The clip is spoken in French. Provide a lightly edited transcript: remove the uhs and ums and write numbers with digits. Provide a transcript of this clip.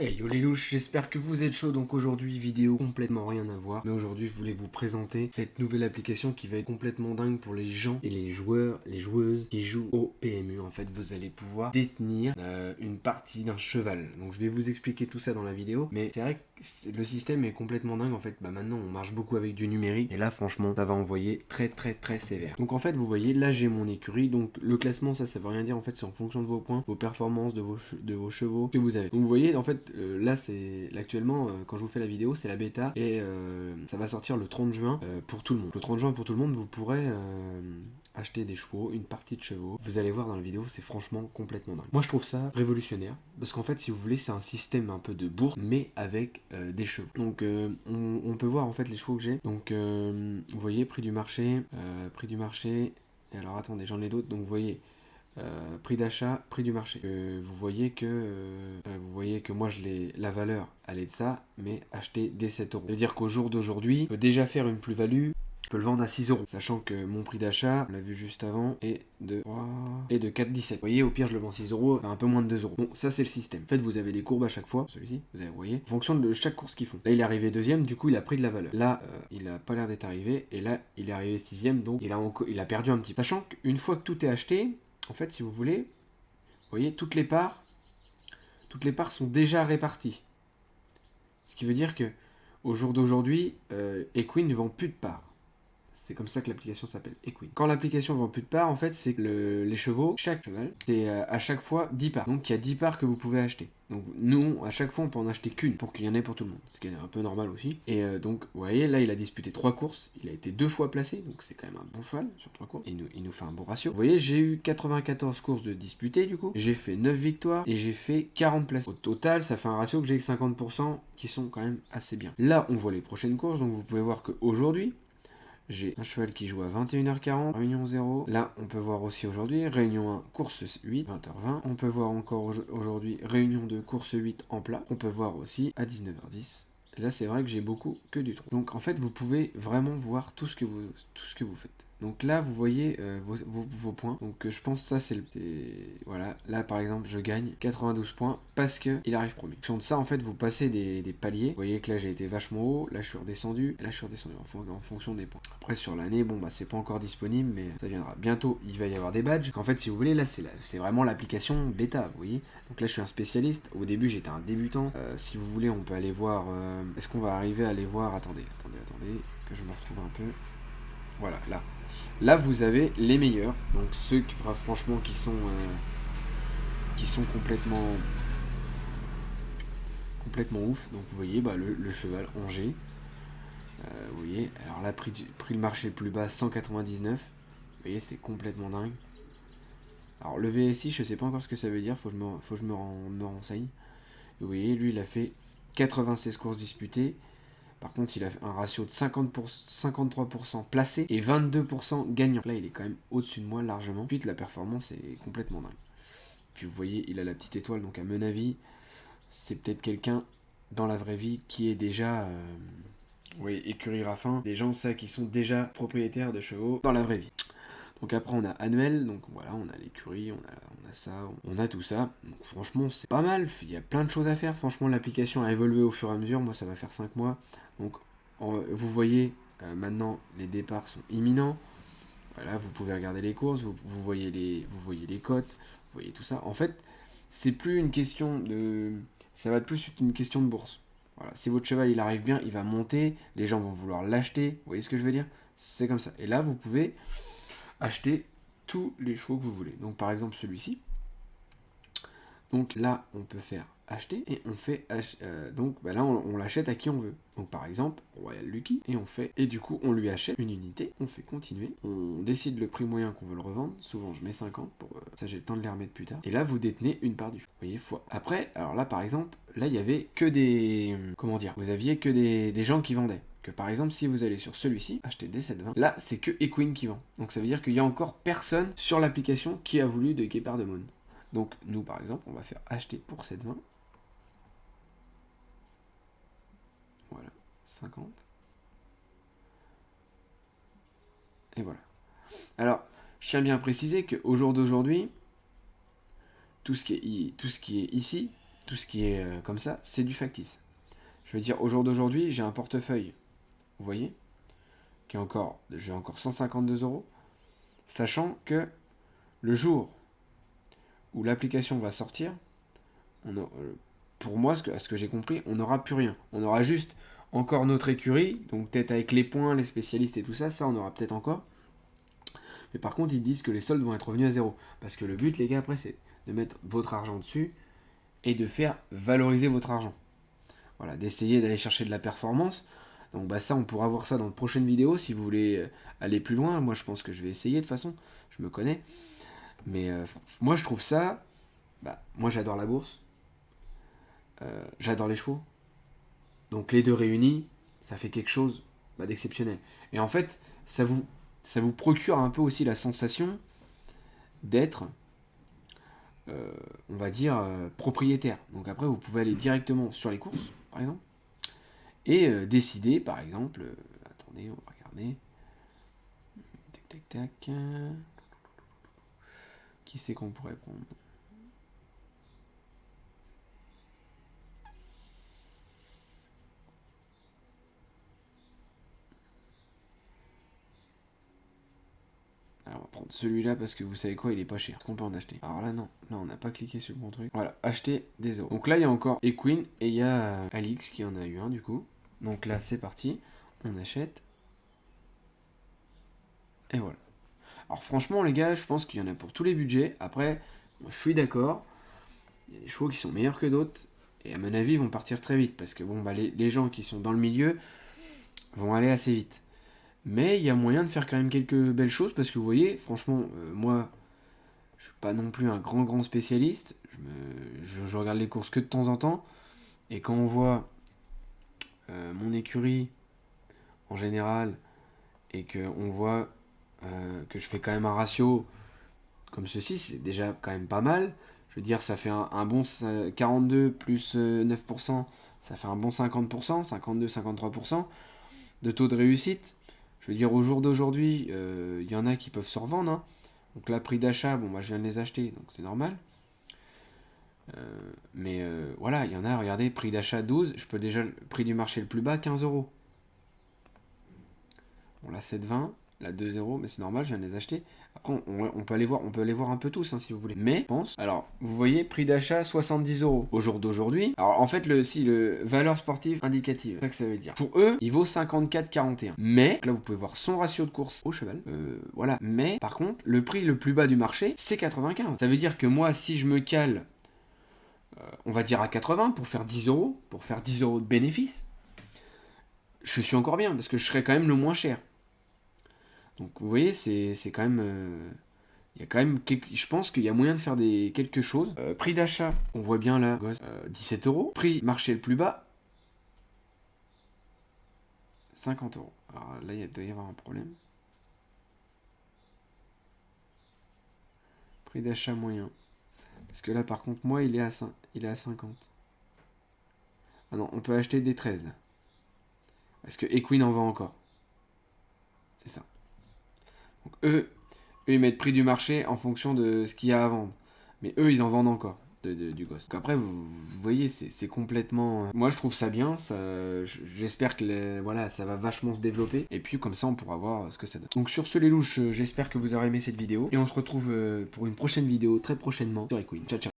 Hey yo les louches, j'espère que vous êtes chaud. Donc aujourd'hui vidéo complètement rien à voir, mais aujourd'hui je voulais vous présenter cette nouvelle application qui va être complètement dingue pour les gens et les joueurs, les joueuses qui jouent au PMU. En fait vous allez pouvoir détenir une partie d'un cheval. Donc je vais vous expliquer tout ça dans la vidéo, mais c'est vrai que le système est complètement dingue. En fait maintenant on marche beaucoup avec du numérique et là franchement ça va envoyer très sévère. Donc en fait vous voyez là j'ai mon écurie. Donc le classement ça veut rien dire, en fait c'est en fonction de vos points, vos performances, de vos chevaux que vous avez. Donc vous voyez en fait là c'est actuellement quand je vous fais la vidéo c'est la bêta et ça va sortir le 30 juin pour tout le monde. Le 30 juin pour tout le monde vous pourrez acheter des chevaux, une partie de chevaux. Vous allez voir dans la vidéo, c'est franchement complètement dingue. Moi je trouve ça révolutionnaire parce qu'en fait si vous voulez c'est un système un peu de bourse mais avec des chevaux. Donc on peut voir en fait les chevaux que j'ai. Donc vous voyez prix du marché, et alors attendez j'en ai d'autres. Donc vous voyez prix d'achat, prix du marché. Vous voyez que moi la valeur elle est de ça, mais acheter dès 7 euros. Ça veut dire qu'au jour d'aujourd'hui, je peux déjà faire une plus-value. Je peux le vendre à 6 euros, sachant que mon prix d'achat, on l'a vu juste avant, est de 4,17. Vous voyez, au pire, je le vends 6 euros, un peu moins de 2 euros. Bon, ça, c'est le système. En fait, vous avez des courbes à chaque fois, celui-ci, vous voyez, en fonction de chaque course qu'ils font. Là, il est arrivé deuxième, du coup, il a pris de la valeur. Là, il a pas l'air d'être arrivé, et là, il est arrivé sixième, donc il a perdu un petit peu. Sachant qu'une fois que tout est acheté, en fait, si vous voulez, vous voyez, toutes les parts sont déjà réparties. Ce qui veut dire que au jour d'aujourd'hui, Equine ne vend plus de parts. C'est comme ça que l'application s'appelle, Equine. Quand l'application vend plus de parts, en fait, c'est que les chevaux, chaque cheval, c'est à chaque fois 10 parts. Donc il y a 10 parts que vous pouvez acheter. Donc nous, à chaque fois, on peut en acheter qu'une pour qu'il y en ait pour tout le monde. Ce qui est un peu normal aussi. Et donc, vous voyez, là, il a disputé 3 courses. Il a été 2 fois placé. Donc c'est quand même un bon cheval sur 3 courses. Il nous fait un bon ratio. Vous voyez, j'ai eu 94 courses de disputées du coup. J'ai fait 9 victoires et j'ai fait 40 places. Au total, ça fait un ratio que j'ai 50% qui sont quand même assez bien. Là, on voit les prochaines courses. Donc vous pouvez voir qu'aujourd'hui, j'ai un cheval qui joue à 21h40, réunion 0. Là, on peut voir aussi aujourd'hui, réunion 1, course 8, 20h20. On peut voir encore aujourd'hui, réunion 2, course 8 en plat. On peut voir aussi à 19h10. Là, c'est vrai que j'ai beaucoup que du trou. Donc, en fait, vous pouvez vraiment voir tout ce que vous faites. Donc là, vous voyez vos points. Donc je pense que ça, voilà, là, par exemple, je gagne 92 points parce qu'il arrive premier. En fonction de ça, en fait, vous passez des paliers. Vous voyez que là, j'ai été vachement haut. Là, je suis redescendu. Et là, je suis redescendu en fonction des points. Après, sur l'année, bon, bah, c'est pas encore disponible, mais ça viendra. Bientôt, il va y avoir des badges. En fait, si vous voulez, là, c'est vraiment l'application bêta, vous voyez. Donc là, je suis un spécialiste. Au début, j'étais un débutant. Si vous voulez, on peut aller voir... Est-ce qu'on va arriver à aller voir... Attendez, que je me retrouve un peu... Voilà, là. Là, vous avez les meilleurs. Donc ceux qui, franchement, qui sont complètement ouf. Donc vous voyez, bah, le cheval Angers. Vous voyez, alors là, prix le marché le plus bas, 199. Vous voyez, c'est complètement dingue. Alors le VSI, je sais pas encore ce que ça veut dire, faut que je me renseigne. Vous voyez, lui, il a fait 96 courses disputées. Par contre, il a un ratio de 53% placé et 22% gagnant. Là, il est quand même au-dessus de moi largement. Ensuite, la performance est complètement dingue. Puis vous voyez, il a la petite étoile, donc à mon avis, c'est peut-être quelqu'un dans la vraie vie qui est déjà... oui, écurie Raffin, des gens ça qui sont déjà propriétaires de chevaux dans la vraie vie. Donc après on a annuel, donc voilà, on a l'écurie, on a ça, on a tout ça. Donc franchement c'est pas mal, il y a plein de choses à faire. Franchement l'application a évolué au fur et à mesure, moi ça va faire 5 mois. Donc vous voyez, maintenant les départs sont imminents. Voilà, vous pouvez regarder les courses, vous voyez les cotes, vous voyez tout ça. En fait, c'est plus une question de... Ça va être plus une question de bourse. Voilà, si votre cheval il arrive bien, il va monter, les gens vont vouloir l'acheter, vous voyez ce que je veux dire? C'est comme ça. Et là, vous pouvez acheter tous les chevaux que vous voulez. Donc par exemple celui-ci. Donc là, on peut faire acheter et on fait donc bah là on l'achète à qui on veut. Donc par exemple Royal Lucky et du coup on lui achète une unité, on fait continuer, on décide le prix moyen qu'on veut le revendre. Souvent je mets 50 pour ça j'ai le temps de les remettre plus tard. Et là vous détenez une part du chevaux. Vous voyez fois. Après alors là par exemple là il y avait que des comment dire, vous aviez que des gens qui vendaient. Que par exemple, si vous allez sur celui-ci, acheter des 720, là c'est que Equine qui vend. Donc ça veut dire qu'il y a encore personne sur l'application qui a voulu de Gepardemon. Donc nous par exemple, on va faire acheter pour 720. Voilà, 50. Et voilà. Alors, je tiens bien à préciser qu'au jour d'aujourd'hui, tout ce qui est ici, tout ce qui est comme ça, c'est du factice. Je veux dire, au jour d'aujourd'hui, j'ai un portefeuille, vous voyez, j'ai encore 152 €, sachant que le jour où l'application va sortir, pour moi, à ce que j'ai compris, on n'aura plus rien. On aura juste encore notre écurie, donc peut-être avec les points, les spécialistes et tout ça, on aura peut-être encore. Mais par contre, ils disent que les soldes vont être revenus à zéro. Parce que le but, les gars, après, c'est de mettre votre argent dessus et de faire valoriser votre argent. Voilà, d'essayer d'aller chercher de la performance. Donc bah ça, on pourra voir ça dans de prochaines vidéos si vous voulez aller plus loin. Moi, je pense que je vais essayer de toute façon. Je me connais. Mais moi, je trouve ça... moi, j'adore la bourse. J'adore les chevaux. Donc les deux réunis, ça fait quelque chose d'exceptionnel. Et en fait, ça vous procure un peu aussi la sensation d'être, on va dire, propriétaire. Donc après, vous pouvez aller directement sur les courses, par exemple, et décider, par exemple, attendez, on va regarder. Tac, tac, tac. Qui c'est qu'on pourrait prendre ? Alors on va prendre celui-là parce que vous savez quoi, il est pas cher. Est-ce qu'on peut en acheter ? Alors là non, là on n'a pas cliqué sur le bon truc. Voilà, acheter des euros. Donc là il y a encore Equine et il y a Alix qui en a eu un du coup. Donc là c'est parti, on achète. Et voilà. Alors franchement les gars, je pense qu'il y en a pour tous les budgets. Après, moi, je suis d'accord, il y a des chevaux qui sont meilleurs que d'autres. Et à mon avis ils vont partir très vite. Parce que bon les gens qui sont dans le milieu vont aller assez vite. Mais il y a moyen de faire quand même quelques belles choses parce que vous voyez, franchement, moi, je suis pas non plus un grand spécialiste. Je regarde les courses que de temps en temps. Et quand on voit mon écurie en général et qu'on voit que je fais quand même un ratio comme ceci, c'est déjà quand même pas mal. Je veux dire, ça fait un bon 42 plus 9%, ça fait un bon 50%, 52-53% de taux de réussite. Je veux dire, au jour d'aujourd'hui, y en a qui peuvent se revendre. Hein. Donc là, prix d'achat, bon, moi je viens de les acheter, donc c'est normal. Mais voilà, il y en a, regardez, prix d'achat 12, je peux déjà, le prix du marché le plus bas, 15 €. Bon, là, 7,20, là, 2 €, mais c'est normal, je viens de les acheter. Après, on peut aller voir un peu tous, hein, si vous voulez. Mais, je pense, alors, vous voyez, prix d'achat 70 € au jour d'aujourd'hui. Alors, en fait, le valeur sportive indicative, c'est ça que ça veut dire. Pour eux, il vaut 54,41. Mais, là, vous pouvez voir son ratio de course au cheval. Voilà. Mais, par contre, le prix le plus bas du marché, c'est 95. Ça veut dire que moi, si je me cale, on va dire à 80 pour faire 10 €, pour faire 10 € de bénéfice, je suis encore bien, parce que je serai quand même le moins cher. Donc vous voyez, c'est quand même... il y a quand même je pense qu'il y a moyen de faire quelque chose. Prix d'achat, on voit bien là, 17 €. Prix marché le plus bas, 50 €. Alors là, il doit y avoir un problème. Prix d'achat moyen. Parce que là, par contre, moi, il est à 50. Ah non, on peut acheter des 13 là. Parce que Equine en vend encore. C'est ça. Donc eux, ils mettent prix du marché en fonction de ce qu'il y a à vendre. Mais eux, ils en vendent encore du Ghost. Donc après, vous voyez, c'est complètement... Moi, je trouve ça bien. J'espère que voilà, ça va vachement se développer. Et puis, comme ça, on pourra voir ce que ça donne. Donc sur ce, les louches, j'espère que vous aurez aimé cette vidéo. Et on se retrouve pour une prochaine vidéo très prochainement sur Equine. Ciao, ciao.